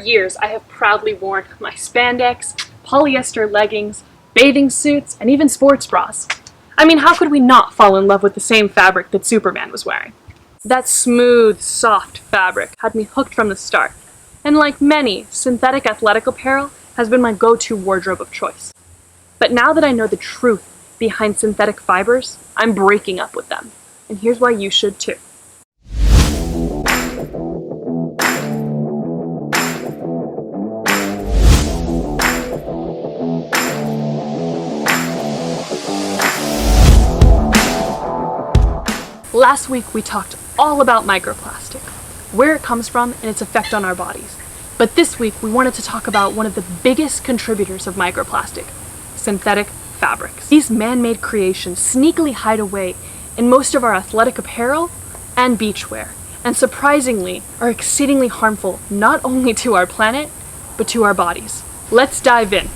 years, I have proudly worn my spandex, polyester leggings, bathing suits, and even sports bras. I mean, how could we not fall in love with the same fabric that Superman was wearing? That smooth, soft fabric had me hooked from the start, and like many, synthetic athletic apparel has been my go-to wardrobe of choice. But now that I know the truth behind synthetic fibers, I'm breaking up with them. And here's why you should too. Last week we talked all about microplastic, where it comes from and its effect on our bodies. But this week we wanted to talk about one of the biggest contributors of microplastic, synthetic fabrics. These man-made creations sneakily hide away in most of our athletic apparel and beachwear, and surprisingly are exceedingly harmful not only to our planet, but to our bodies. Let's dive in.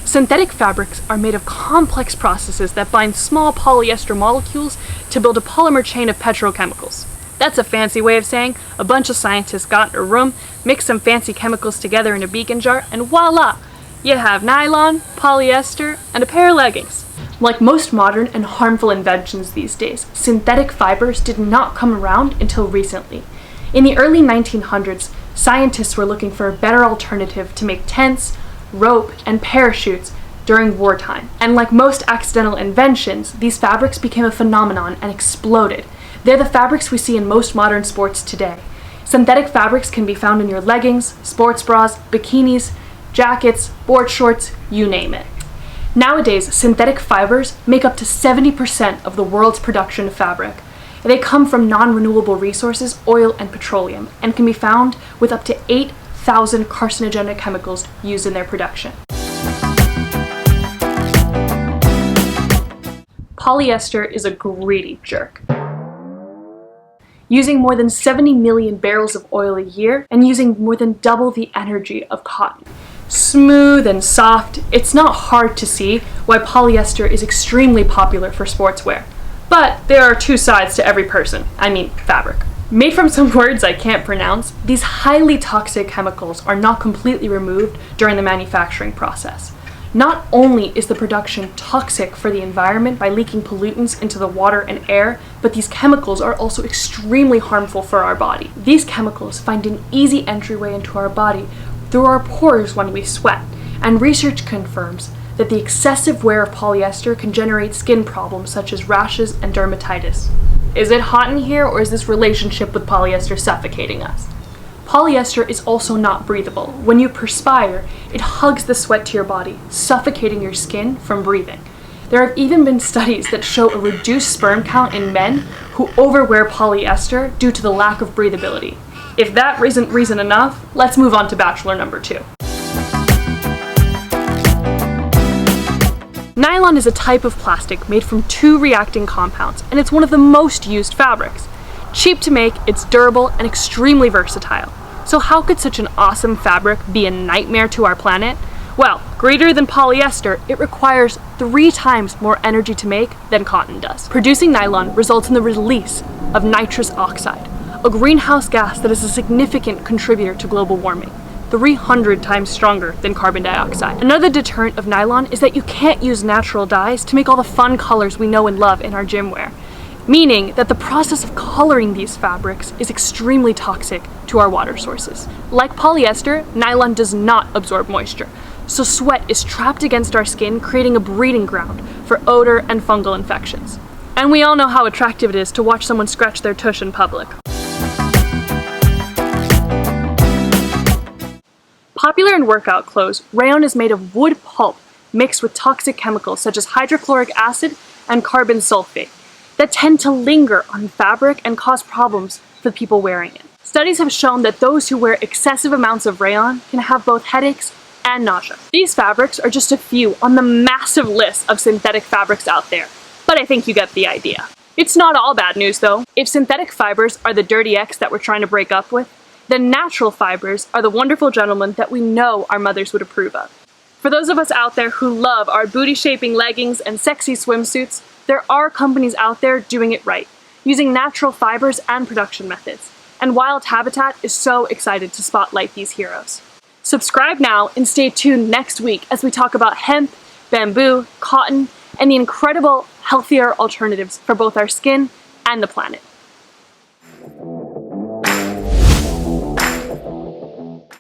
Synthetic fabrics are made of complex processes that bind small polyester molecules to build a polymer chain of petrochemicals. That's a fancy way of saying a bunch of scientists got in a room, mixed some fancy chemicals together in a beacon jar, and voila! You have nylon, polyester, and a pair of leggings. Like most modern and harmful inventions these days, synthetic fibers did not come around until recently. In the early 1900s, scientists were looking for a better alternative to make tents, rope, and parachutes during wartime. And like most accidental inventions, these fabrics became a phenomenon and exploded. They're the fabrics we see in most modern sports today. Synthetic fabrics can be found in your leggings, sports bras, bikinis, jackets, board shorts, you name it. Nowadays, synthetic fibers make up to 70% of the world's production of fabric. They come from non-renewable resources, oil and petroleum, and can be found with up to 8,000 carcinogenic chemicals used in their production. Polyester is a greedy jerk, using more than 70 million barrels of oil a year and using more than double the energy of cotton. Smooth and soft, it's not hard to see why polyester is extremely popular for sportswear. But there are two sides to every fabric. Made from some words I can't pronounce, these highly toxic chemicals are not completely removed during the manufacturing process. Not only is the production toxic for the environment by leaking pollutants into the water and air, but these chemicals are also extremely harmful for our body. These chemicals find an easy entryway into our body through our pores when we sweat, and research confirms that the excessive wear of polyester can generate skin problems such as rashes and dermatitis. Is it hot in here, or is this relationship with polyester suffocating us? Polyester is also not breathable. When you perspire, it hugs the sweat to your body, suffocating your skin from breathing. There have even been studies that show a reduced sperm count in men who overwear polyester due to the lack of breathability. If that isn't reason enough, let's move on to bachelor number 2. Nylon is a type of plastic made from 2 reacting compounds, and it's one of the most used fabrics. Cheap to make, it's durable, and extremely versatile. So how could such an awesome fabric be a nightmare to our planet? Well, greater than polyester, it requires 3 times more energy to make than cotton does. Producing nylon results in the release of nitrous oxide, a greenhouse gas that is a significant contributor to global warming, 300 times stronger than carbon dioxide. Another deterrent of nylon is that you can't use natural dyes to make all the fun colors we know and love in our gym wear, meaning that the process of coloring these fabrics is extremely toxic to our water sources. Like polyester, nylon does not absorb moisture, so sweat is trapped against our skin, creating a breeding ground for odor and fungal infections. And we all know how attractive it is to watch someone scratch their tush in public. Popular in workout clothes, rayon is made of wood pulp mixed with toxic chemicals such as hydrochloric acid and carbon sulfate that tend to linger on fabric and cause problems for the people wearing it. Studies have shown that those who wear excessive amounts of rayon can have both headaches and nausea. These fabrics are just a few on the massive list of synthetic fabrics out there, but I think you get the idea. It's not all bad news though. If synthetic fibers are the dirty ex that we're trying to break up with, then natural fibers are the wonderful gentlemen that we know our mothers would approve of. For those of us out there who love our booty-shaping leggings and sexy swimsuits, there are companies out there doing it right, using natural fibers and production methods. And Wild.habitat is so excited to spotlight these heroes. Subscribe now and stay tuned next week as we talk about hemp, bamboo, cotton, and the incredible, healthier alternatives for both our skin and the planet.